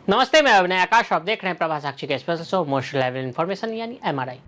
नमस्ते, मैं अभिनय आकाश। आप देख रहे हैं प्रभा साक्षी के special show most level information यानी एमआरआई।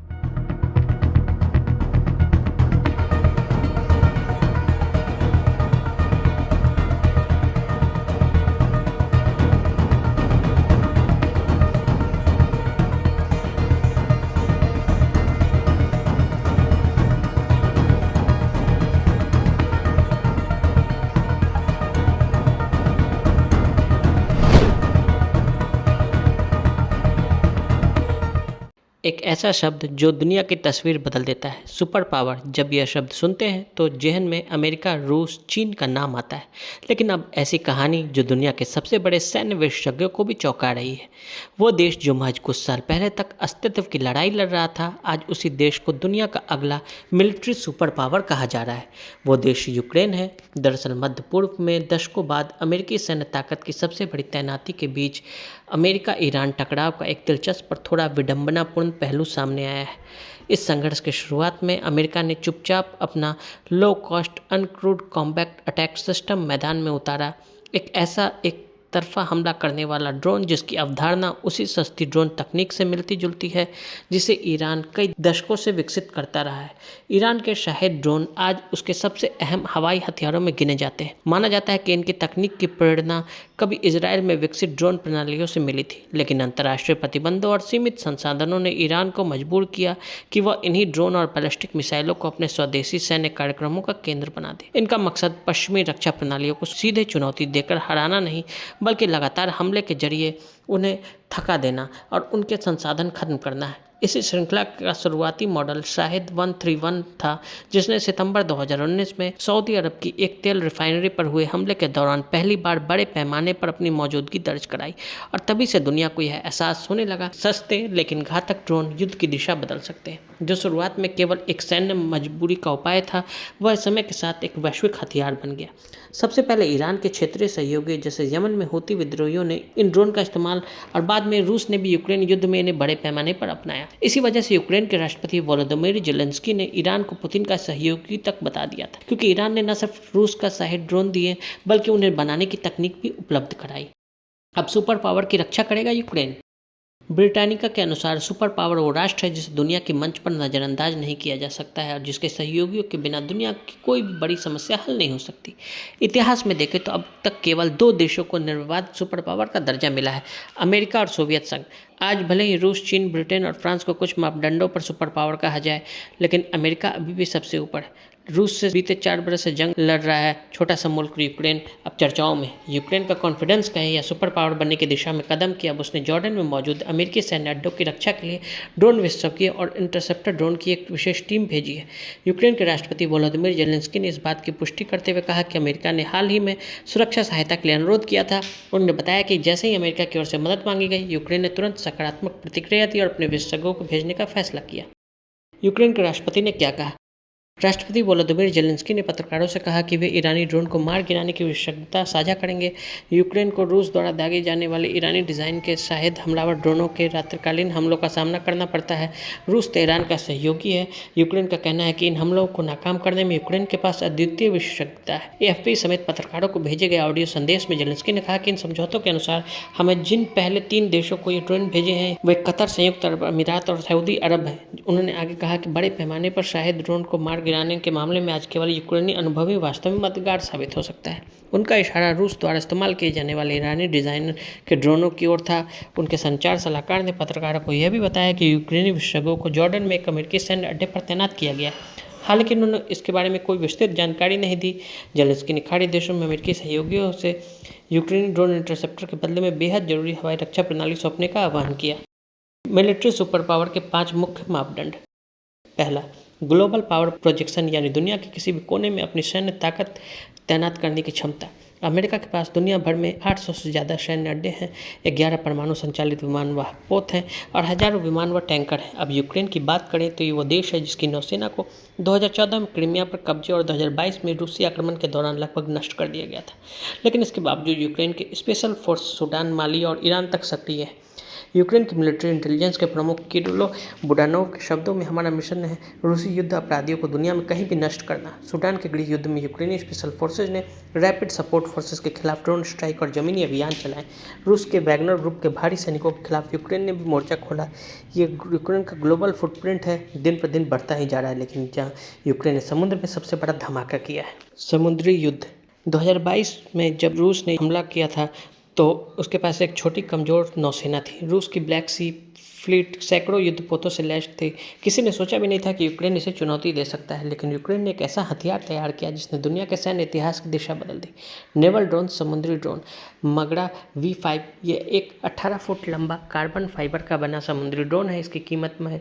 एक ऐसा शब्द जो दुनिया की तस्वीर बदल देता है, सुपर पावर। जब यह शब्द सुनते हैं तो जहन में अमेरिका, रूस, चीन का नाम आता है। लेकिन अब ऐसी कहानी जो दुनिया के सबसे बड़े सैन्य विशेषज्ञों को भी चौंका रही है। वो देश जो महज कुछ साल पहले तक अस्तित्व की लड़ाई लड़ रहा था, आज उसी देश को दुनिया का अगला मिलिट्री सुपर पावर कहा जा रहा है। वो देश यूक्रेन है। दरअसल मध्य पूर्व में दशकों बाद अमेरिकी सैन्य ताकत की सबसे बड़ी तैनाती के बीच अमेरिका ईरान टकराव का एक दिलचस्प और थोड़ा विडंबनापूर्ण पहलू सामने आया है। इस संघर्ष की शुरुआत में अमेरिका ने चुपचाप अपना low cost uncrewed combat attack system मैदान में उतारा। एक तरफा हमला करने वाला ड्रोन जिसकी अवधारणा उसी सस्ती ड्रोन तकनीक से मिलती जुलती है जिसे ईरान कई दशकों से विकसित करता रहा है। ईरान के शाहिद ड्रोन आज उसके सबसे अहम हवाई हथियारों में गिने जाते हैं। माना जाता है कि इनकी तकनीक की प्रेरणा कभी इजराइल में विकसित ड्रोन प्रणालियों से मिली थी, लेकिन अंतर्राष्ट्रीय प्रतिबंधों और सीमित संसाधनों ने ईरान को मजबूर किया कि वह इन्हीं ड्रोन और बैलिस्टिक मिसाइलों को अपने स्वदेशी सैन्य कार्यक्रमों का केंद्र बना दे। इनका मकसद पश्चिमी रक्षा प्रणालियों को सीधे चुनौती देकर हराना नहीं, बल्कि लगातार हमले के जरिए उन्हें थका देना और उनके संसाधन खत्म करना है। इसी श्रृंखला का शुरुआती मॉडल शाहिद 131 था, जिसने सितंबर 2019 में सऊदी अरब की एक तेल रिफाइनरी पर हुए हमले के दौरान पहली बार बड़े पैमाने पर अपनी मौजूदगी दर्ज कराई। और तभी से दुनिया को यह एहसास होने लगा, सस्ते लेकिन घातक ड्रोन युद्ध की दिशा बदल सकते हैं। जो शुरुआत में केवल एक सैन्य मजबूरी का उपाय था, वह समय के साथ एक वैश्विक हथियार बन गया। सबसे पहले ईरान के क्षेत्रीय सहयोगी जैसे यमन में हूती विद्रोहियों ने इन ड्रोन का इस्तेमाल, और बाद में रूस ने भी यूक्रेन युद्ध में इन्हें बड़े पैमाने पर अपनाया। इसी वजह से यूक्रेन के राष्ट्रपति वोलोदिमीर जेलेंस्की ने ईरान को पुतिन का सहयोगी तक बता दिया था, क्योंकि ईरान ने न सिर्फ रूस का शाहिद ड्रोन दिए बल्कि उन्हें बनाने की तकनीक भी उपलब्ध कराई। अब सुपर पावर की रक्षा करेगा यूक्रेन। ब्रिटानिका के अनुसार सुपर पावर वो राष्ट्र है जिसे दुनिया के मंच पर नज़रअंदाज नहीं किया जा सकता है और जिसके सहयोगियों के बिना दुनिया की कोई भी बड़ी समस्या हल नहीं हो सकती। इतिहास में देखें तो अब तक केवल 2 देशों को निर्विवाद सुपर पावर का दर्जा मिला है, अमेरिका और सोवियत संघ। आज भले ही रूस, चीन, ब्रिटेन और फ्रांस को कुछ मापदंडों पर सुपर पावर कहा जाए, लेकिन अमेरिका अभी भी सबसे ऊपर है। रूस से बीते 4 बरस से जंग लड़ रहा है छोटा सा मुल्क यूक्रेन अब चर्चाओं में। यूक्रेन का कॉन्फिडेंस कहें या सुपर पावर बनने की दिशा में कदम किया। अब उसने जॉर्डन में मौजूद अमेरिकी सैन्य अड्डों की रक्षा के लिए ड्रोन विशेषज्ञ और इंटरसेप्टर ड्रोन की एक विशेष टीम भेजी है। यूक्रेन के राष्ट्रपति वोलोदिमीर जेलेंस्की ने इस बात की पुष्टि करते हुए कहा कि अमेरिका ने हाल ही में सुरक्षा सहायता के लिए अनुरोध किया था। उन्होंने बताया कि जैसे ही अमेरिका की ओर से मदद मांगी गई, यूक्रेन ने तुरंत सकारात्मक प्रतिक्रिया दी और अपने विशेषज्ञों को भेजने का फैसला किया। यूक्रेन के राष्ट्रपति ने क्या कहा? राष्ट्रपति वोलोदिमीर जेलेंस्की ने पत्रकारों से कहा कि वे ईरानी ड्रोन को मार गिराने की विशेषज्ञता साझा करेंगे। यूक्रेन को रूस द्वारा दागे जाने वाले ईरानी डिज़ाइन के शाहिद हमलावर ड्रोनों के रात्रिकालीन हमलों का सामना करना पड़ता है। रूस तेहरान का सहयोगी है। यूक्रेन का कहना है कि इन हमलों को नाकाम करने में यूक्रेन के पास अद्वितीय विशेषज्ञता है। AFP समेत पत्रकारों को भेजे गए ऑडियो संदेश में जेलेंस्की ने कहा कि इन समझौतों के अनुसार हमें जिन पहले 3 देशों को ये ड्रोन भेजे हैं वे कतर, संयुक्त अरब अमीरात और सऊदी अरब हैं। उन्होंने आगे कहा कि बड़े पैमाने पर शाहिद ड्रोन को मार गिराने के मामले में आज केवल यूक्रेनी अनुभवी वास्तव में मददगार साबित हो सकता है। उनका इशारा रूस द्वारा इस्तेमाल किए जाने वाले ईरानी डिजाइनर के ड्रोनों की ओर था। उनके संचार सलाहकार ने पत्रकारों को यह भी बताया कि यूक्रेनी विशेषज्ञों को जॉर्डन में एक अमेरिकी सैन्य अड्डे पर तैनात किया गया। हालांकि उन्होंने इसके बारे में कोई विस्तृत जानकारी नहीं दी। जेलेंस्की ने खाड़ी देशों में अमेरिकी सहयोगियों से यूक्रेनी ड्रोन इंटरसेप्टर के बदले में बेहद जरूरी हवाई रक्षा प्रणाली सौंपने का आह्वान किया। मिलिट्री सुपर पावर के 5 मुख्य मापदंड। पहला, ग्लोबल पावर प्रोजेक्शन, यानी दुनिया के किसी भी कोने में अपनी सैन्य ताकत तैनात करने की क्षमता। अमेरिका के पास दुनिया भर में 800 से ज़्यादा सैन्य अड्डे हैं, 11 परमाणु संचालित विमान वाहक पोत हैं और हजारों विमान व टैंकर हैं। अब यूक्रेन की बात करें तो ये वो देश है जिसकी नौसेना को 2014 में क्रीमिया पर कब्जे और 2022 में रूसी आक्रमण के दौरान लगभग नष्ट कर दिया गया था। लेकिन इसके बावजूद यूक्रेन के स्पेशल फोर्स सूडान, माली और ईरान तक सक्रिय है। यूक्रेन की मिलिट्री इंटेलिजेंस के प्रमुख किरिलो बुडानोव के शब्दों में, हमारा मिशन है रूसी युद्ध अपराधियों को दुनिया में कहीं भी नष्ट करना। सूडान के गृह युद्ध में यूक्रेनी स्पेशल फोर्सेज ने रैपिड सपोर्ट फोर्सेज के खिलाफ ड्रोन स्ट्राइक और जमीनी अभियान चलाए। रूस के वैगनर ग्रुप के भारी सैनिकों के खिलाफ यूक्रेन ने भी मोर्चा खोला। ये यूक्रेन का ग्लोबल फुटप्रिंट है, दिन पर दिन बढ़ता ही जा रहा है, लेकिन जहाँ यूक्रेन ने समुद्र में सबसे बड़ा धमाका किया है। समुद्री युद्ध 2022 में जब रूस ने हमला किया था तो उसके पास एक छोटी कमज़ोर नौसेना थी। रूस की ब्लैक सी फ्लीट सैकड़ों युद्धपोतों से लैस थी। किसी ने सोचा भी नहीं था कि यूक्रेन इसे चुनौती दे सकता है, लेकिन यूक्रेन ने एक ऐसा हथियार तैयार किया जिसने दुनिया के सैन्य इतिहास की दिशा बदल दी। नेवल ड्रोन, समुद्री ड्रोन मगड़ा V5, ये एक 18 फुट लंबा कार्बन फाइबर का बना समुद्री ड्रोन है। इसकी कीमत में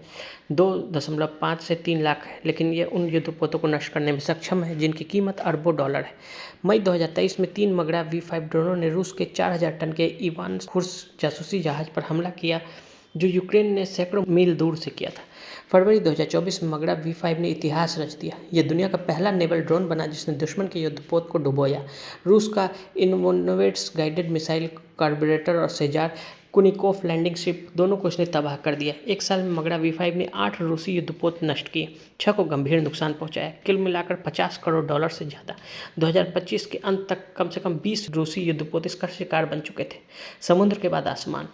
2.5 से 3 लाख है, लेकिन ये उन युद्धपोतों को नष्ट करने में सक्षम है जिनकी कीमत अरबों डॉलर है। मई 2023 में 3 मगड़ा V5 ड्रोनों ने रूस के 4000 टन के इवान खुर्स जासूसी जहाज पर हमला किया, जो यूक्रेन ने सैकड़ों मील दूर से किया था। फरवरी 2024 में मगड़ा V5 ने इतिहास रच दिया। यह दुनिया का पहला नेवल ड्रोन बना जिसने दुश्मन के युद्धपोत को डुबोया। रूस का इनोवेट्स गाइडेड मिसाइल कार्बोरेटर और सेजार कुनिकोफ लैंडिंग शिप दोनों को इसने तबाह कर दिया। एक साल में मगड़ा V5 ने 8 रूसी युद्धपोत नष्ट किए, 6 को गंभीर नुकसान पहुंचाया। कुल मिलाकर 50 करोड़ डॉलर से ज़्यादा। 2025 के अंत तक कम से कम 20 रूसी युद्धपोत इसका शिकार बन चुके थे। समुद्र के बाद आसमान,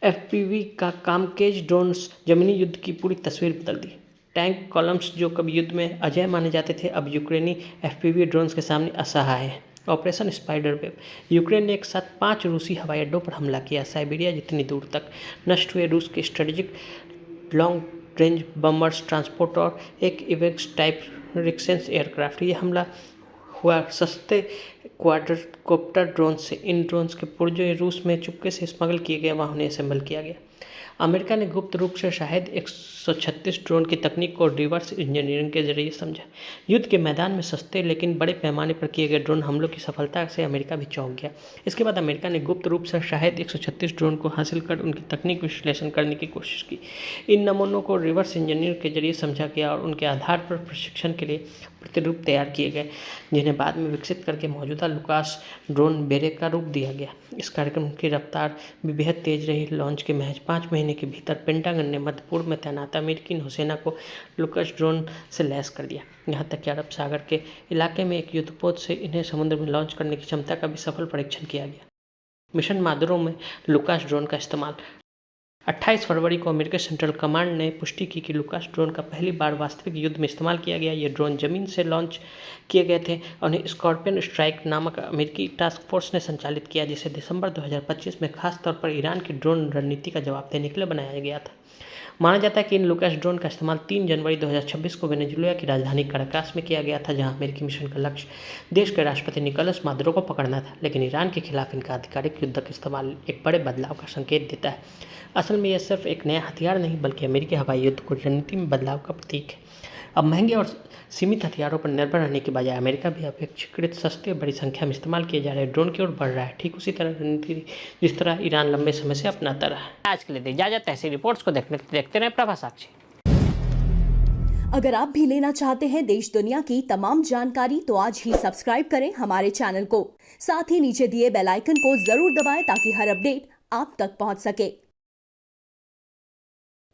FPV का कामकेज ड्रोन्स जमीनी युद्ध की पूरी तस्वीर बदल दी। टैंक कॉलम्स जो कभी युद्ध में अजेय माने जाते थे, अब यूक्रेनी FPV ड्रोन्स के सामने असहाय हैं। ऑपरेशन स्पाइडर वेब, यूक्रेन ने एक साथ 5 रूसी हवाई अड्डों पर हमला किया, साइबेरिया जितनी दूर तक। नष्ट हुए रूस के स्ट्रेटेजिक लॉन्ग रेंज बम्बर्स, ट्रांसपोर्ट और एक इवेक्स टाइप रिक्सेंस एयरक्राफ्ट। ये हमला हुआ सस्ते क्वाड्रकोप्टर ड्रोन से। इन ड्रोन्स के पुर्जे रूस में चुपके से स्मगल किए गए, वहाँ उन्हें असेंबल किया गया। अमेरिका ने गुप्त रूप से शायद 136 ड्रोन की तकनीक को रिवर्स इंजीनियरिंग के जरिए समझा। युद्ध के मैदान में सस्ते लेकिन बड़े पैमाने पर किए गए ड्रोन हमलों की सफलता से अमेरिका भी चौंक गया। इसके बाद अमेरिका ने गुप्त रूप से शायद 136 ड्रोन को हासिल कर उनकी तकनीक विश्लेषण करने की कोशिश की। इन नमूनों को रिवर्स इंजीनियर के जरिए समझा गया और उनके आधार पर प्रशिक्षण के लिए प्रतिरूप तैयार किए गए, जिन्हें बाद में विकसित करके मौजूदा लुकास ड्रोन बेरे का रूप दिया गया। इस कार्यक्रम की रफ्तार भी बेहद तेज रही। लॉन्च के महज 5 महीने के भीतर पेंटागन ने मध्य पूर्व में तैनात अमेरिकी नौसेना को लुकास ड्रोन से लैस कर दिया। यहाँ तक कि अरब सागर के इलाके में एक युद्धपोत से इन्हें समुद्र में लॉन्च करने की क्षमता का भी सफल परीक्षण किया गया। मिशन मादुरो में लुकास ड्रोन का इस्तेमाल। 28 फरवरी को अमेरिकी सेंट्रल कमांड ने पुष्टि की कि लुकास ड्रोन का पहली बार वास्तविक युद्ध में इस्तेमाल किया गया। ये ड्रोन जमीन से लॉन्च किए गए थे और उन्हें स्कॉर्पियन स्ट्राइक नामक अमेरिकी टास्क फोर्स ने संचालित किया, जिसे दिसंबर 2025 में खास तौर पर ईरान की ड्रोन रणनीति का जवाब देने के लिए बनाया गया था। माना जाता है कि इन लुकास ड्रोन का इस्तेमाल 3 जनवरी 2026 को वेनेजुएला की राजधानी कराकास में किया गया था, जहां अमेरिकी मिशन का लक्ष्य देश के राष्ट्रपति निकोलस मादुरो को पकड़ना था। लेकिन ईरान के खिलाफ इनका आधिकारिक युद्ध का इस्तेमाल एक बड़े बदलाव का संकेत देता है। असल में यह सिर्फ एक नया हथियार नहीं, बल्कि अमेरिकी हवाई युद्ध को रणनीति में बदलाव का प्रतीक है। अब महंगे और सीमित हथियारों पर निर्भर रहने के बजाय अमेरिका भी अपेक्षाकृत सस्ते और बड़ी संख्या में इस्तेमाल किए जा रहे ड्रोन की ओर बढ़ रहा है, ठीक उसी तरह रणनीति जिस तरह ईरान लंबे समय से अपनाता रहा है। आज के लिए इजाजत। ऐसी रिपोर्ट्स को देखते रहें प्रभा साक्षी। अगर आप भी लेना चाहते हैं देश दुनिया की तमाम जानकारी, तो आज ही सब्सक्राइब करें हमारे चैनल को। साथ ही नीचे दिए बेल आइकन को जरूर दबाएं ताकि हर अपडेट आप तक पहुंच सके।